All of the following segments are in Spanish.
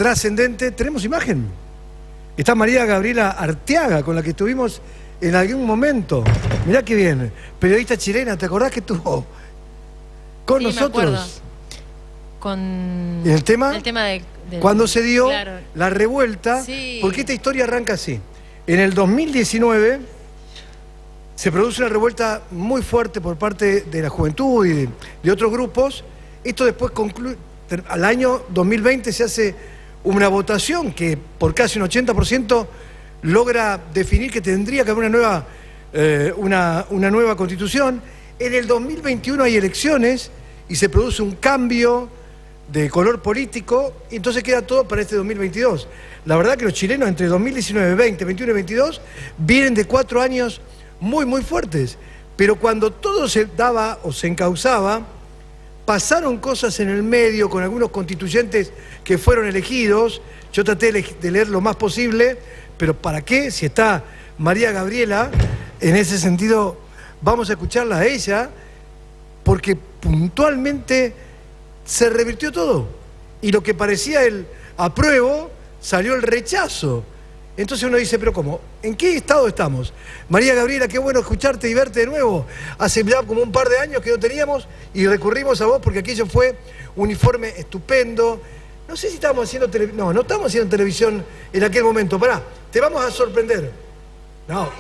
trascendente. ¿Tenemos imagen? Está María Gabriela Arteaga, con la que estuvimos en algún momento. Mirá qué bien. Periodista chilena, ¿te acordás que estuvo con nosotros? Con el tema de cuando se dio la revuelta, porque esta historia arranca así. En el 2019 se produce una revuelta muy fuerte por parte de la juventud y de otros grupos. Esto después concluye, al año 2020 se hace una votación que por casi un 80% logra definir que tendría que haber una nueva constitución. En el 2021 hay elecciones y se produce un cambio de color político, y entonces queda todo para este 2022. La verdad que los chilenos entre 2019, 20, 21 y 22 vienen de 4 años muy, muy fuertes. Pero cuando todo se daba o se encauzaba, pasaron cosas en el medio con algunos constituyentes que fueron elegidos. Yo traté de leer lo más posible, pero ¿para qué? Si está María Gabriela, en ese sentido vamos a escucharla a ella, porque puntualmente se revirtió todo. Y lo que parecía el apruebo, salió el rechazo. Entonces uno dice, pero ¿cómo? ¿En qué estado estamos? María Gabriela, qué bueno escucharte y verte de nuevo. Hace ya como un par de años que no teníamos y recurrimos a vos porque aquello fue un informe estupendo. No sé si estábamos haciendo televisión. No estábamos haciendo televisión en aquel momento. Pará, te vamos a sorprender. No.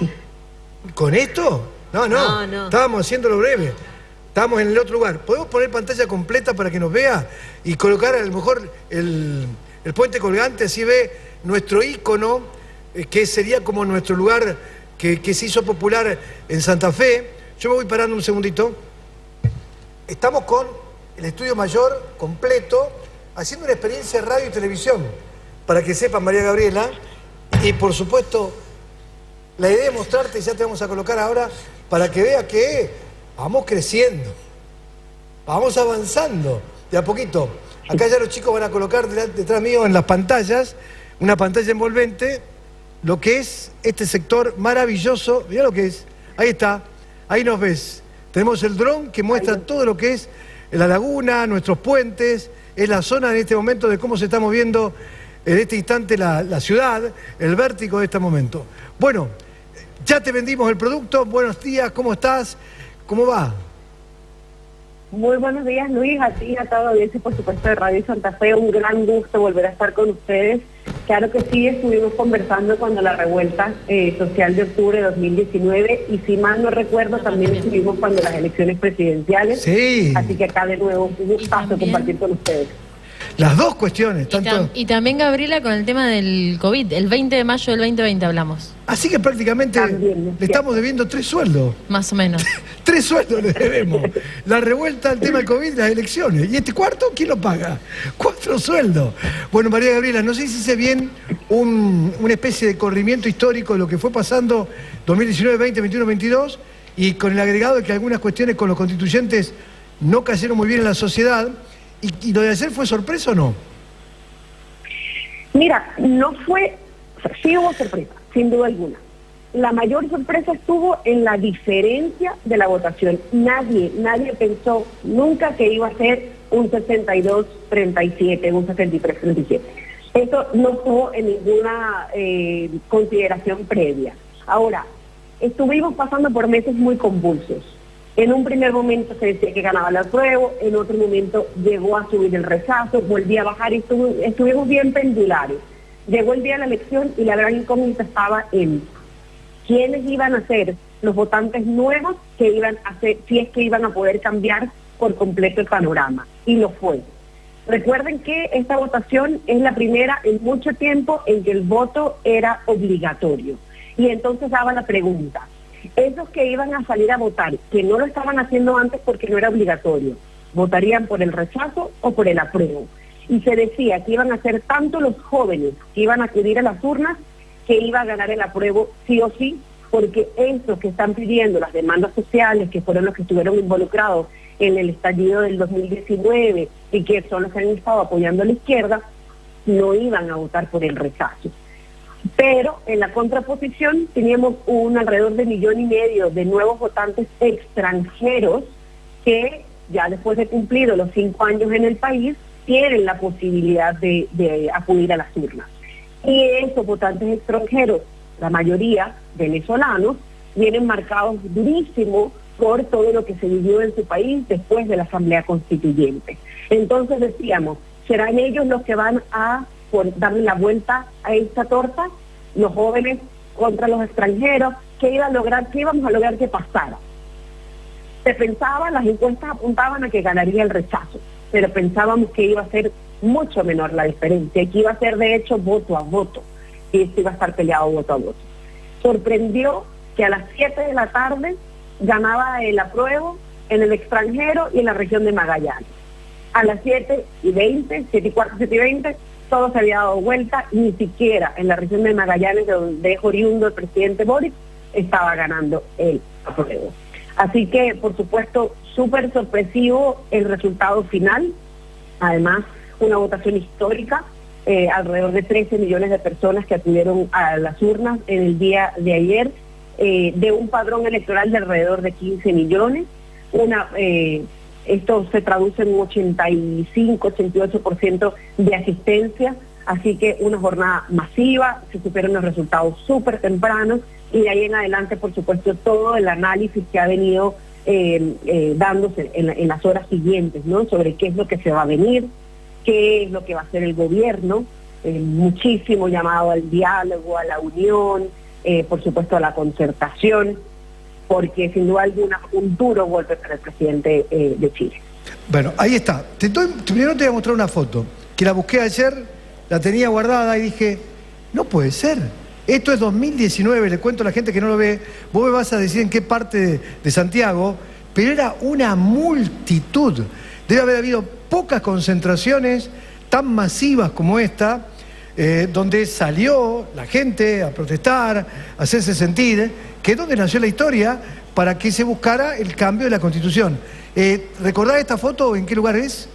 ¿Con esto? No. Estábamos haciéndolo breve. Estábamos en el otro lugar. ¿Podemos poner pantalla completa para que nos vea? Y colocar a lo mejor el puente colgante, así ve nuestro ícono, que sería como nuestro lugar que se hizo popular en Santa Fe. Yo me voy parando un segundito. Estamos con el estudio mayor completo, haciendo una experiencia de radio y televisión, para que sepa María Gabriela. Y por supuesto, la idea es mostrarte, ya te vamos a colocar ahora, para que vea que vamos creciendo, vamos avanzando de a poquito. Acá ya los chicos van a colocar detrás mío en las pantallas, una pantalla envolvente, lo que es este sector maravilloso. Mirá lo que es, ahí está, ahí nos ves. Tenemos el dron que muestra todo lo que es la laguna, nuestros puentes, es la zona en este momento de cómo se está moviendo en este instante la ciudad, el vértigo de este momento. Bueno, ya te vendimos el producto, buenos días, ¿cómo estás? ¿Cómo va? Muy buenos días, Luis, a ti, a toda la audiencia, por supuesto, de Radio Santa Fe. Un gran gusto volver a estar con ustedes. Claro que sí, estuvimos conversando cuando la revuelta social de octubre de 2019, y si mal no recuerdo, también estuvimos cuando las elecciones presidenciales. Sí. Así que acá de nuevo un gustazo compartir con ustedes. Las dos cuestiones. Y también, Gabriela, con el tema del COVID, el 20 de mayo del 2020 hablamos. Así que prácticamente también, le estamos debiendo 3 sueldos. Más o menos. 3 sueldos le debemos. La revuelta, el tema del COVID y las elecciones. ¿Y este cuarto quién lo paga? 4 sueldos. Bueno, María Gabriela, no sé si hice bien una especie de corrimiento histórico de lo que fue pasando 2019, 20, 21, 22, y con el agregado de que algunas cuestiones con los constituyentes no cayeron muy bien en la sociedad. ¿Y lo de ayer fue sorpresa o no? Mira, no fue, sí hubo sorpresa, sin duda alguna. La mayor sorpresa estuvo en la diferencia de la votación. Nadie pensó nunca que iba a ser un 62-37, un 63-37. Eso no estuvo en ninguna consideración previa. Ahora, estuvimos pasando por meses muy convulsos. En un primer momento se decía que ganaba el apruebo, en otro momento llegó a subir el rechazo, volvía a bajar y estuvimos bien pendulares. Llegó el día de la elección y la gran incógnita estaba en quiénes iban a ser los votantes nuevos que iban a hacer, si es que iban a poder cambiar por completo el panorama. Y lo fue. Recuerden que esta votación es la primera en mucho tiempo en que el voto era obligatorio. Y entonces daba la pregunta: esos que iban a salir a votar, que no lo estaban haciendo antes porque no era obligatorio, ¿votarían por el rechazo o por el apruebo? Y se decía que iban a ser tanto los jóvenes que iban a acudir a las urnas, que iba a ganar el apruebo sí o sí, porque esos que están pidiendo las demandas sociales, que fueron los que estuvieron involucrados en el estallido del 2019 y que son los que han estado apoyando a la izquierda, no iban a votar por el rechazo. Pero en la contraposición teníamos alrededor de 1,5 millones de nuevos votantes extranjeros que ya después de cumplido los 5 años en el país tienen la posibilidad de acudir a las urnas. Y esos votantes extranjeros, la mayoría venezolanos, vienen marcados durísimo por todo lo que se vivió en su país después de la Asamblea Constituyente. Entonces decíamos, ¿serán ellos los que van a darle la vuelta a esta torta? Los jóvenes contra los extranjeros, ¿qué íbamos a lograr que pasara? Se pensaba, las encuestas apuntaban a que ganaría el rechazo, pero pensábamos que iba a ser mucho menor la diferencia, que iba a ser de hecho voto a voto, y esto iba a estar peleado voto a voto. Sorprendió que a las 7 de la tarde ganaba el apruebo en el extranjero y en la región de Magallanes. A las 7:20, 7:15, 7:20, todo se había dado vuelta, ni siquiera en la región de Magallanes, de donde es oriundo el presidente Boric, estaba ganando el apruebo. Así que, por supuesto, súper sorpresivo el resultado final. Además, una votación histórica, alrededor de 13 millones de personas que acudieron a las urnas en el día de ayer, de un padrón electoral de alrededor de 15 millones. Esto se traduce en un 85-88% de asistencia, así que una jornada masiva, se superan los resultados súper tempranos, y de ahí en adelante, por supuesto, todo el análisis que ha venido dándose en las horas siguientes, ¿no? Sobre qué es lo que se va a venir, qué es lo que va a hacer el gobierno, muchísimo llamado al diálogo, a la unión, por supuesto a la concertación, porque sin duda alguna un duro golpe para el presidente de Chile. Bueno, ahí está. Primero te voy a mostrar una foto, que la busqué ayer, la tenía guardada y dije, no puede ser. Esto es 2019, le cuento a la gente que no lo ve, vos me vas a decir en qué parte de Santiago, pero era una multitud. Debe haber habido pocas concentraciones tan masivas como esta, donde salió la gente a protestar, a hacerse sentir, que es donde nació la historia para que se buscara el cambio de la Constitución. ¿Recordás esta foto? ¿En qué lugar es?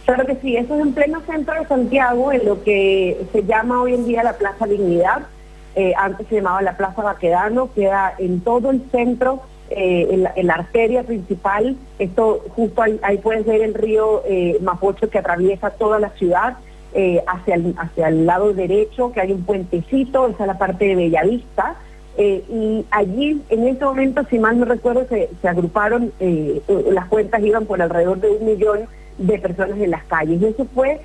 Claro que sí, eso es en pleno centro de Santiago, en lo que se llama hoy en día la Plaza Dignidad. Antes se llamaba la Plaza Baquedano, queda en todo el centro, en la arteria principal. Esto justo ahí puedes ver el río Mapocho, que atraviesa toda la ciudad, hacia el lado derecho, que hay un puentecito, esa es la parte de Bellavista. Y allí, en ese momento, si mal no recuerdo, se agruparon, las cuentas iban por alrededor de 1 millón de personas en las calles. Y eso fue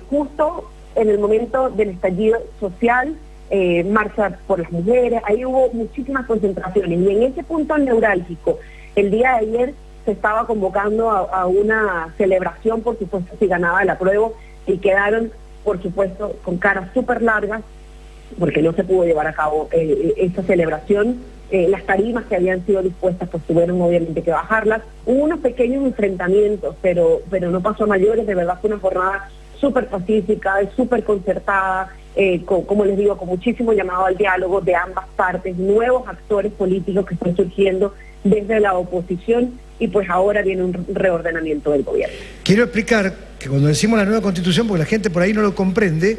justo en el momento del estallido social, marcha por las mujeres, ahí hubo muchísimas concentraciones. Y en ese punto neurálgico, el día de ayer se estaba convocando a una celebración, por supuesto, si ganaba el apruebo, y quedaron, por supuesto, con caras súper largas, porque no se pudo llevar a cabo esta celebración. Las tarimas que habían sido dispuestas, pues tuvieron obviamente que bajarlas. Hubo unos pequeños enfrentamientos, pero no pasó a mayores. De verdad fue una jornada súper pacífica, súper concertada, como les digo, con muchísimo llamado al diálogo de ambas partes, nuevos actores políticos que están surgiendo desde la oposición, y pues ahora viene un reordenamiento del gobierno. Quiero explicar que cuando decimos la nueva Constitución, porque la gente por ahí no lo comprende,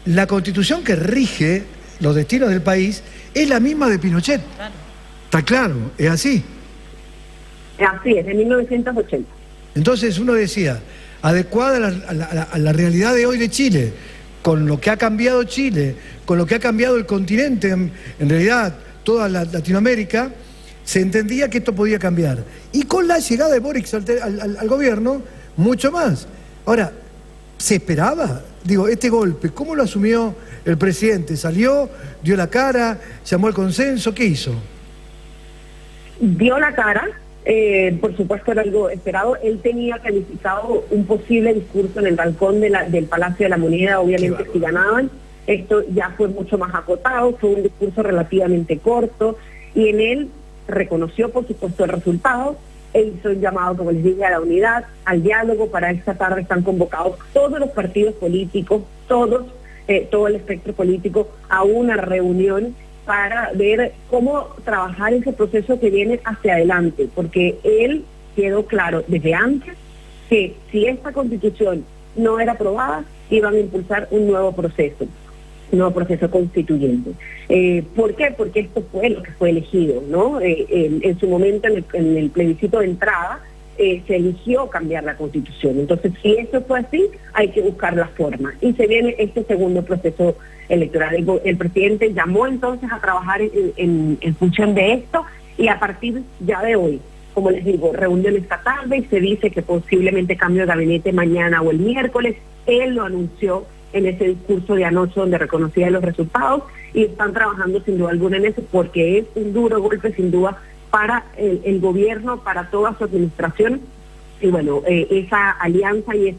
la Constitución que rige los destinos del país es la misma de Pinochet. Claro. Está claro, es así. Así es, de 1980. Entonces uno decía, adecuada a la realidad de hoy de Chile, con lo que ha cambiado Chile, con lo que ha cambiado el continente, en realidad toda Latinoamérica, se entendía que esto podía cambiar. Y con la llegada de Boric al gobierno, mucho más. Ahora, ¿se esperaba? Digo, este golpe, ¿cómo lo asumió el presidente? ¿Salió, dio la cara, llamó al consenso? ¿Qué hizo? Dio la cara, por supuesto era algo esperado. Él tenía calificado un posible discurso en el balcón del Palacio de la Moneda, obviamente si ganaban. Esto ya fue mucho más acotado, fue un discurso relativamente corto, y en él reconoció, por supuesto, el resultado. Él hizo un llamado, como les dije, a la unidad, al diálogo. Para esta tarde están convocados todos los partidos políticos, todo el espectro político, a una reunión para ver cómo trabajar ese proceso que viene hacia adelante, porque él quedó claro desde antes que si esta Constitución no era aprobada, iban a impulsar un nuevo proceso constituyente. ¿Por qué? Porque esto fue lo que fue elegido, ¿no? En su momento, en el plebiscito de entrada, se eligió cambiar la Constitución. Entonces, si eso fue así, hay que buscar la forma. Y se viene este segundo proceso electoral. El presidente llamó entonces a trabajar en función de esto, y a partir ya de hoy, como les digo, reunión esta tarde y se dice que posiblemente cambio de gabinete mañana o el miércoles. Él lo anunció en ese discurso de anoche donde reconocía los resultados, y están trabajando sin duda alguna en eso, porque es un duro golpe sin duda para el gobierno, para toda su administración, y bueno, esa alianza y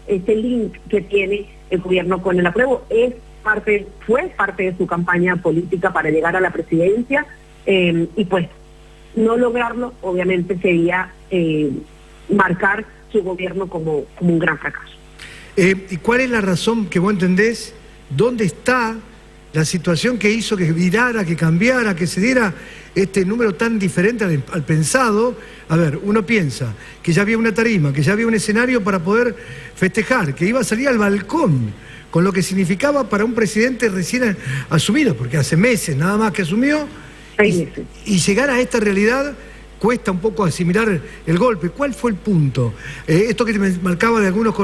ese link que tiene el gobierno con el apruebo fue parte de su campaña política para llegar a la presidencia, y pues no lograrlo obviamente sería marcar su gobierno como un gran fracaso. ¿Y cuál es la razón que vos entendés? ¿Dónde está la situación que hizo que virara, que cambiara, que se diera este número tan diferente al pensado? A ver, uno piensa que ya había una tarima, que ya había un escenario para poder festejar, que iba a salir al balcón, con lo que significaba para un presidente recién asumido, porque hace meses nada más que asumió, y llegar a esta realidad cuesta un poco asimilar el golpe. ¿Cuál fue el punto? Esto que te marcaba de algunos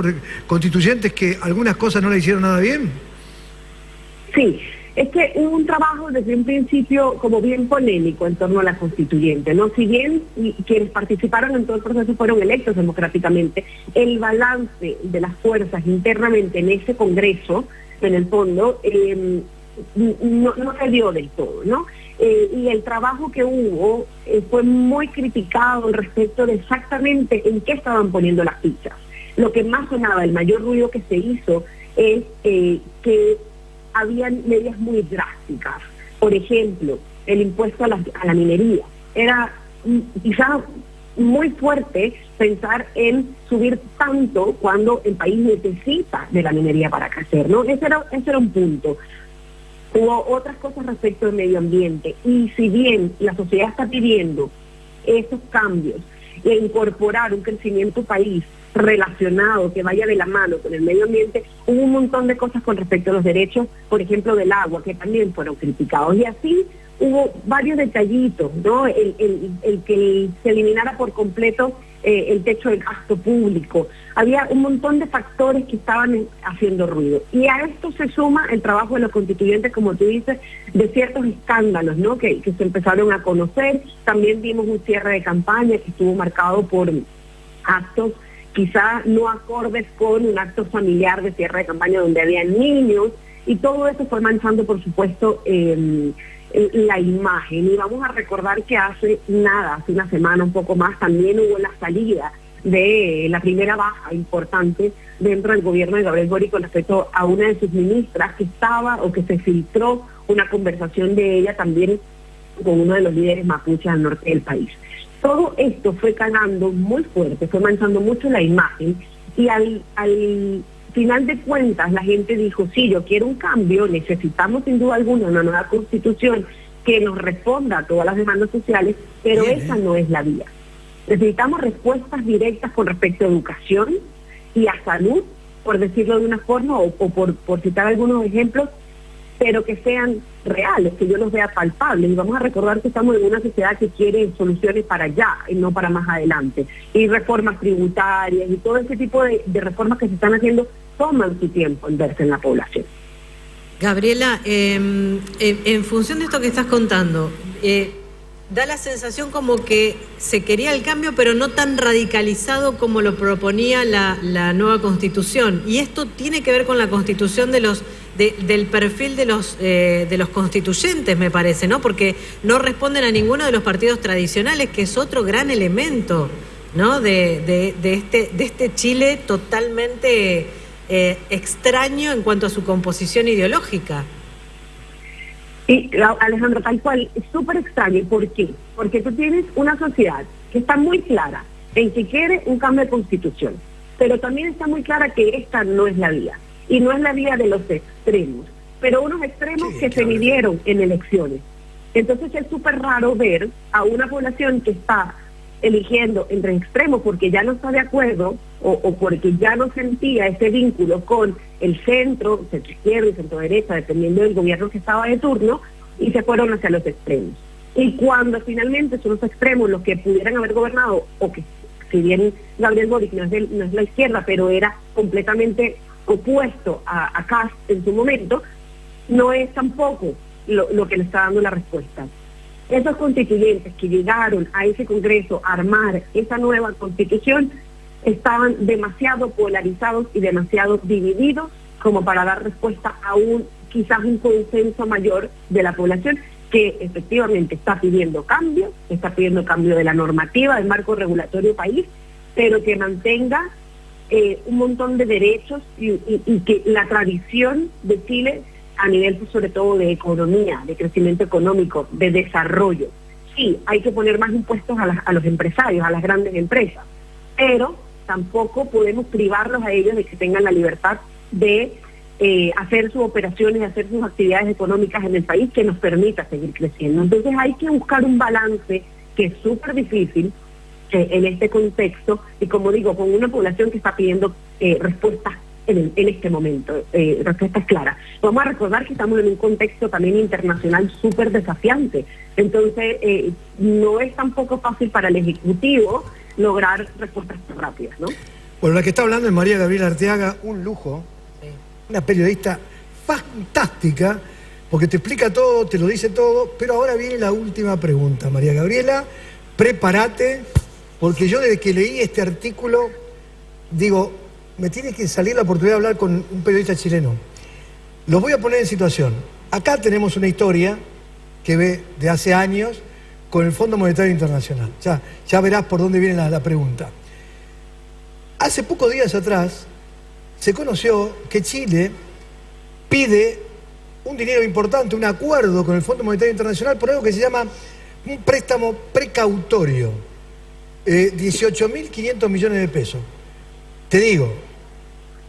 constituyentes, que algunas cosas no le hicieron nada bien. Sí, es que hubo un trabajo desde un principio como bien polémico en torno a la constituyente, ¿no? Si bien quienes participaron en todo el proceso fueron electos democráticamente, el balance de las fuerzas internamente en ese Congreso, en el fondo, no se dio del todo, ¿no? Y el trabajo que hubo fue muy criticado al respecto de exactamente en qué estaban poniendo las fichas. Lo que más sonaba, el mayor ruido que se hizo, es que habían medidas muy drásticas. Por ejemplo, el impuesto a la minería. Era quizás muy fuerte pensar en subir tanto cuando el país necesita de la minería para crecer, ¿no? Ese era un punto. Hubo otras cosas respecto del medio ambiente, y si bien la sociedad está pidiendo esos cambios e incorporar un crecimiento país relacionado, que vaya de la mano con el medio ambiente, hubo un montón de cosas con respecto a los derechos, por ejemplo del agua, que también fueron criticados, y así hubo varios detallitos, ¿no? El que se eliminara por completo el techo del gasto público. Había un montón de factores que estaban haciendo ruido. Y a esto se suma el trabajo de los constituyentes, como tú dices, de ciertos escándalos, ¿no? Que se empezaron a conocer. También vimos un cierre de campaña que estuvo marcado por actos quizá no acordes con un acto familiar de cierre de campaña donde había niños, y todo eso fue manchando, por supuesto, la imagen. Y vamos a recordar que hace una semana, un poco más, también hubo la salida de la primera baja importante dentro del gobierno de Gabriel Boric con respecto a una de sus ministras, que se filtró una conversación de ella también con uno de los líderes mapuches al norte del país. Todo esto fue calando muy fuerte, fue manchando mucho la imagen, y al final de cuentas la gente dijo, sí, yo quiero un cambio, necesitamos sin duda alguna una nueva constitución que nos responda a todas las demandas sociales, pero esa no es la vía. Necesitamos respuestas directas con respecto a educación y a salud, por decirlo de una forma, o por citar algunos ejemplos, pero que sean reales, que yo los vea palpables. Y vamos a recordar que estamos en una sociedad que quiere soluciones para allá y no para más adelante. Y reformas tributarias y todo ese tipo de reformas que se están haciendo toman su tiempo en verse en la población. Gabriela, en función de esto que estás contando, da la sensación como que se quería el cambio, pero no tan radicalizado como lo proponía la nueva Constitución. Y esto tiene que ver con la constitución del perfil de los constituyentes, me parece, ¿no? Porque no responden a ninguno de los partidos tradicionales, que es otro gran elemento, ¿no? de este Chile totalmente extraño en cuanto a su composición ideológica. Y Alejandro, tal cual, es súper extraño. ¿Por qué? Porque tú tienes una sociedad que está muy clara en que quiere un cambio de constitución, pero también está muy clara que esta no es la vía, y no es la vía de los extremos, pero unos extremos que se midieron en elecciones. Entonces es súper raro ver a una población que está eligiendo entre extremos porque ya no está de acuerdo o porque ya no sentía ese vínculo con el centro izquierda y centro derecha, dependiendo del gobierno que estaba de turno, y se fueron hacia los extremos. Y cuando finalmente son los extremos los que pudieran haber gobernado o que si bien Gabriel Boric no es la izquierda, pero era completamente opuesto a Kast en su momento, no es tampoco lo que le está dando la respuesta. Esos constituyentes que llegaron a ese Congreso a armar esa nueva constitución estaban demasiado polarizados y demasiado divididos como para dar respuesta a quizás un consenso mayor de la población que efectivamente está pidiendo cambio de la normativa, del marco regulatorio país, pero que mantenga un montón de derechos y que la tradición de Chile a nivel sobre todo de economía, de crecimiento económico, de desarrollo. Sí, hay que poner más impuestos a los empresarios, a las grandes empresas, pero tampoco podemos privarlos a ellos de que tengan la libertad de hacer sus operaciones, hacer sus actividades económicas en el país que nos permita seguir creciendo. Entonces hay que buscar un balance que es súper difícil en este contexto y, como digo, con una población que está pidiendo respuestas en este momento, respuestas claras. Vamos a recordar que estamos en un contexto también internacional súper desafiante, entonces no es tampoco fácil para el Ejecutivo lograr respuestas tan rápidas, ¿no? Bueno, la que está hablando es María Gabriela Arteaga, un lujo, una periodista fantástica, porque te explica todo, te lo dice todo, pero ahora viene la última pregunta, María Gabriela, prepárate, porque yo desde que leí este artículo, digo, me tiene que salir la oportunidad de hablar con un periodista chileno. Los voy a poner en situación. Acá tenemos una historia que ve de hace años con el Fondo Monetario Internacional. Ya verás por dónde viene la pregunta. Hace pocos días atrás se conoció que Chile pide un dinero importante, un acuerdo con el Fondo Monetario Internacional por algo que se llama un préstamo precautorio, 18.500 millones de pesos. Te digo,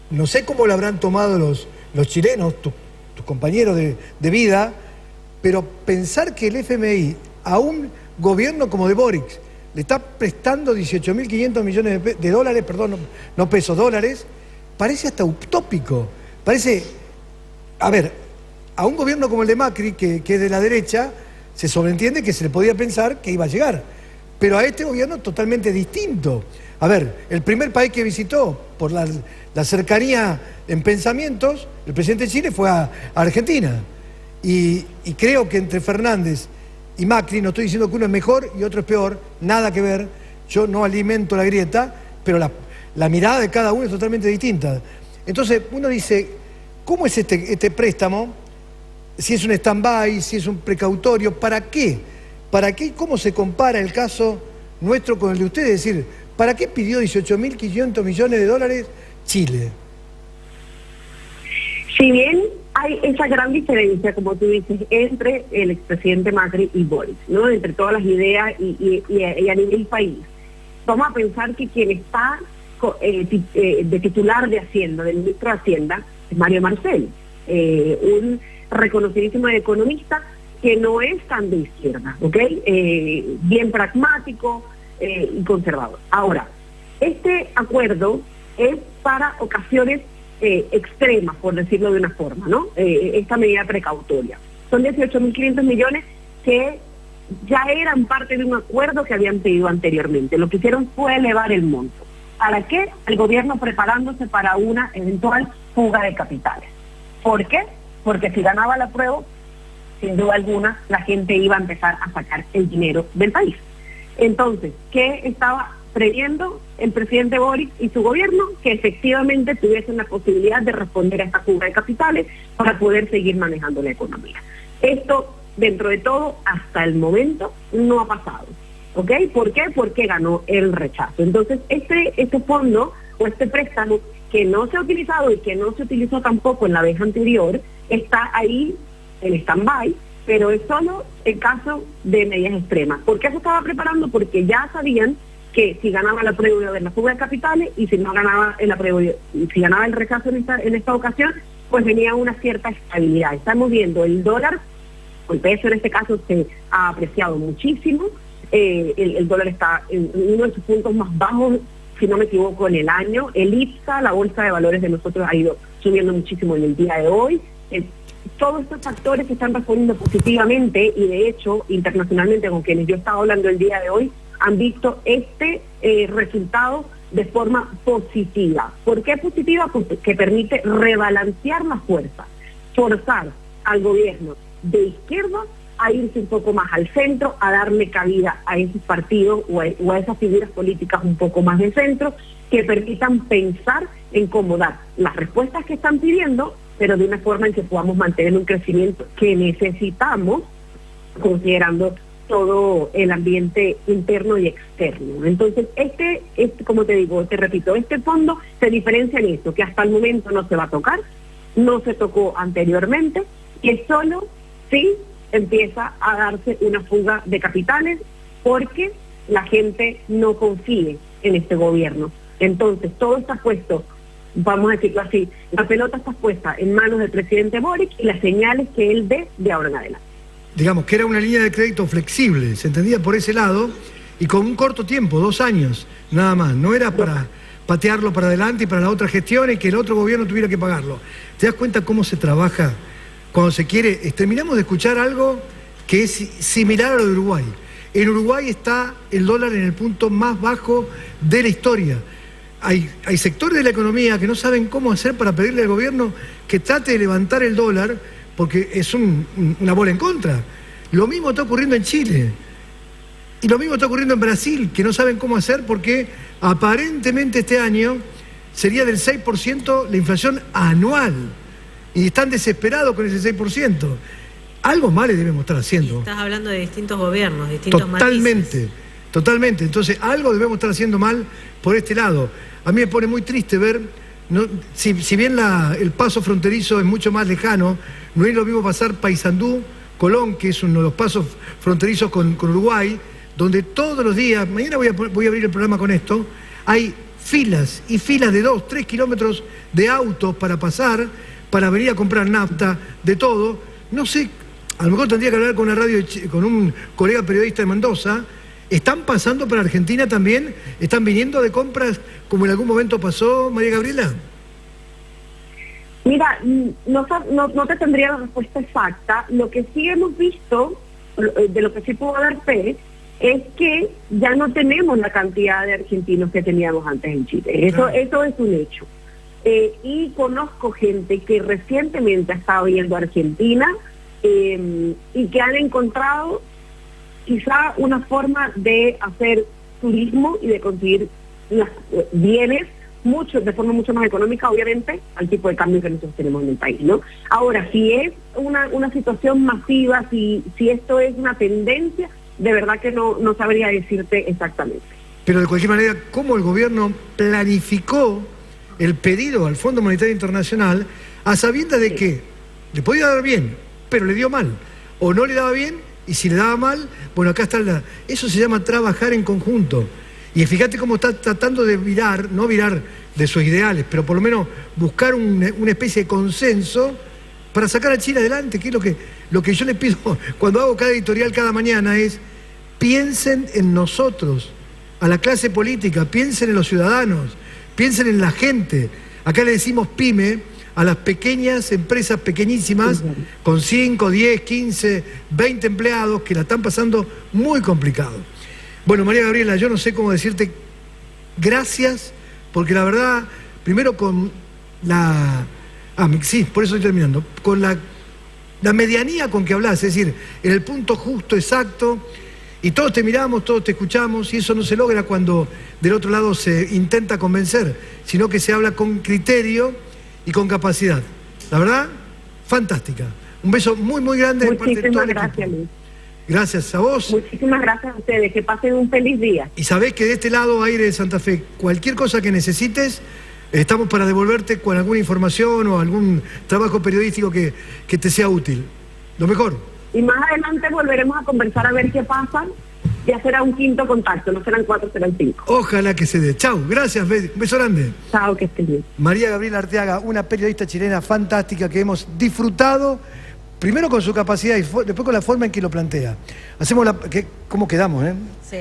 no sé cómo lo habrán tomado los chilenos, tus compañeros de vida, pero pensar que el FMI a un gobierno como de Boric le está prestando 18.500 millones de dólares, perdón, no pesos, dólares, parece hasta utópico. Parece, a ver, a un gobierno como el de Macri, que es de la derecha, se sobreentiende que se le podía pensar que iba a llegar, pero a este gobierno totalmente distinto. A ver, el primer país que visitó por la cercanía en pensamientos, el presidente de Chile fue a Argentina. Y creo que entre Fernández y Macri, no estoy diciendo que uno es mejor y otro es peor, nada que ver, yo no alimento la grieta, pero la mirada de cada uno es totalmente distinta. Entonces uno dice, ¿cómo es este préstamo? Si es un stand-by, si es un precautorio, ¿para qué? ¿Para qué? ¿Cómo se compara el caso nuestro con el de ustedes? Es decir, ¿para qué pidió 18.500 millones de dólares Chile? Si bien hay esa gran diferencia, como tú dices, entre el expresidente Macri y Boric, ¿no? Entre todas las ideas y a nivel país. Vamos a pensar que quien está de titular de Hacienda, del ministro de Hacienda, es Mario Marcel, un reconocidísimo economista que no es tan de izquierda, ¿ok? Bien pragmático y conservador. Ahora, este acuerdo es para ocasiones extremas, por decirlo de una forma, ¿no? Esta medida precautoria. Son 18.500 millones que ya eran parte de un acuerdo que habían pedido anteriormente. Lo que hicieron fue elevar el monto. ¿Para qué? El gobierno preparándose para una eventual fuga de capitales. ¿Por qué? Porque si ganaba la prueba, sin duda alguna, la gente iba a empezar a sacar el dinero del país. Entonces, ¿qué estaba previendo el presidente Boric y su gobierno? Que efectivamente tuviesen la posibilidad de responder a esta fuga de capitales para poder seguir manejando la economía. Esto, dentro de todo, hasta el momento no ha pasado. ¿Ok? ¿Por qué? Porque ganó el rechazo. Entonces, este fondo o este préstamo que no se ha utilizado y que no se utilizó tampoco en la vez anterior, está ahí en stand-by, pero es solo el caso de medidas extremas. ¿Por qué se estaba preparando? Porque ya sabían que si ganaba la prueba de la fuga de capitales y si no ganaba la prueba, si ganaba el rechazo en esta ocasión, pues venía una cierta estabilidad. Estamos viendo el dólar, el peso en este caso se ha apreciado muchísimo, el dólar está en uno de sus puntos más bajos, si no me equivoco, en el año. El IPSA, la bolsa de valores de nosotros, ha ido subiendo muchísimo en el día de hoy. Todos estos factores están respondiendo positivamente y de hecho internacionalmente con quienes yo estaba hablando el día de hoy han visto este resultado de forma positiva. ¿Por qué positiva? Porque permite rebalancear las fuerzas, forzar al gobierno de izquierda a irse un poco más al centro, a darle cabida a esos partidos o a esas figuras políticas un poco más de centro, que permitan pensar en cómo dar las respuestas que están pidiendo, pero de una forma en que podamos mantener un crecimiento que necesitamos, considerando todo el ambiente interno y externo. Entonces, como te digo, te repito, este fondo se diferencia en eso, que hasta el momento no se va a tocar, no se tocó anteriormente, que solo sí empieza a darse una fuga de capitales porque la gente no confíe en este gobierno. Entonces, todo está puesto, vamos a decirlo así, la pelota está puesta en manos del presidente Boric y las señales que él dé de ahora en adelante. Digamos que era una línea de crédito flexible, se entendía por ese lado, y con un corto tiempo, 2 años, nada más. No era para patearlo para adelante y para la otra gestión y que el otro gobierno tuviera que pagarlo. ¿Te das cuenta cómo se trabaja cuando se quiere? Terminamos de escuchar algo que es similar a lo de Uruguay. En Uruguay está el dólar en el punto más bajo de la historia. Hay sectores de la economía que no saben cómo hacer para pedirle al gobierno que trate de levantar el dólar, porque es una bola en contra. Lo mismo está ocurriendo en Chile. Y lo mismo está ocurriendo en Brasil, que no saben cómo hacer porque aparentemente este año sería del 6% la inflación anual. Y están desesperados con ese 6%. Algo mal le debemos estar haciendo. Y estás hablando de distintos gobiernos, distintos Totalmente, matices. totalmente. Entonces, algo debemos estar haciendo mal por este lado. A mí me pone muy triste ver, si bien el paso fronterizo es mucho más lejano, no es lo mismo pasar Paysandú, Colón, que es uno de los pasos fronterizos con Uruguay, donde todos los días, mañana voy a abrir el programa con esto, hay filas y filas de 2, 3 kilómetros de autos para pasar, para venir a comprar nafta, de todo. No sé, a lo mejor tendría que hablar con una radio, con un colega periodista de Mendoza. ¿Están pasando para Argentina también? ¿Están viniendo de compras como en algún momento pasó, María Gabriela? Mira, no te tendría la respuesta exacta. Lo que sí hemos visto, de lo que sí puedo dar fe, es que ya no tenemos la cantidad de argentinos que teníamos antes en Chile. Eso es un hecho. Y conozco gente que recientemente ha estado yendo a Argentina y que han encontrado quizá una forma de hacer turismo y de conseguir bienes de forma mucho más económica, obviamente, al tipo de cambio que nosotros tenemos en el país, ¿no? Ahora, si es una situación masiva, si esto es una tendencia, de verdad que no sabría decirte exactamente. Pero de cualquier manera, ¿cómo el gobierno planificó el pedido al Fondo Monetario Internacional a sabiendas de que le podía dar bien, pero le dio mal? O no le daba bien, y si le daba mal, bueno, acá está eso se llama trabajar en conjunto. Y fíjate cómo está tratando de no virar de sus ideales, pero por lo menos buscar una especie de consenso para sacar a Chile adelante, que es lo que yo le pido cuando hago cada editorial cada mañana, es piensen en nosotros, a la clase política, piensen en los ciudadanos, piensen en la gente. Acá le decimos pyme a las pequeñas empresas pequeñísimas con 5, 10, 15, 20 empleados que la están pasando muy complicado. Bueno, María Gabriela, yo no sé cómo decirte gracias, porque la verdad, primero con sí, por eso estoy terminando, con la medianía con que hablas, es decir, en el punto justo, exacto, y todos te miramos, todos te escuchamos, y eso no se logra cuando del otro lado se intenta convencer, sino que se habla con criterio y con capacidad. La verdad, fantástica. Un beso muy, muy grande de parte de todo el equipo. Muchísimas gracias, Luis. Gracias a vos. Muchísimas gracias a ustedes, que pasen un feliz día. Y sabés que de este lado, Aire de Santa Fe, cualquier cosa que necesites, estamos para devolverte con alguna información o algún trabajo periodístico que te sea útil. Lo mejor. Y más adelante volveremos a conversar a ver qué pasa. Ya será un quinto contacto, no serán 4, serán 5. Ojalá que se dé. Chau, gracias, un beso grande. Chao, que estés bien. María Gabriela Arteaga, una periodista chilena fantástica que hemos disfrutado, primero con su capacidad y después con la forma en que lo plantea. Hacemos ¿cómo quedamos, Sí.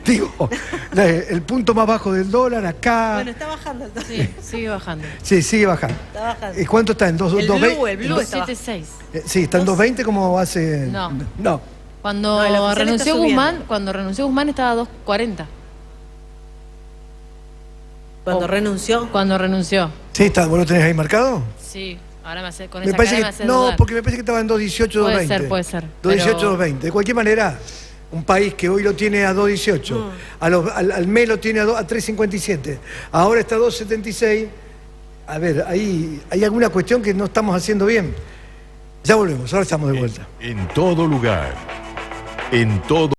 Digo, el punto más bajo del dólar acá. Bueno, está bajando el dólar. Sí, sigue bajando. Sí, sigue bajando. Está bajando. ¿Y cuánto está? ¿En 2.20? El blue está bajando. 2.76. Sí, está en 2.20 como hace... No. No. Cuando No, el oficial renunció está subiendo. Guzmán estaba a 2.40. Cuando renunció. Cuando renunció. Sí, está, ¿vos lo tenés ahí marcado? Sí, ahora con Me esa parece cara me que, hace no, dudar. porque me parece que estaba en 2.18, 2.20. Puede ser. 2.18, Pero- 2.20. De cualquier manera, un país que hoy lo tiene a 2.18, al mes lo tiene a 3.57, ahora está a 2.76. A ver, ahí hay alguna cuestión que no estamos haciendo bien. Ya volvemos, ahora estamos de vuelta. En todo lugar, en todo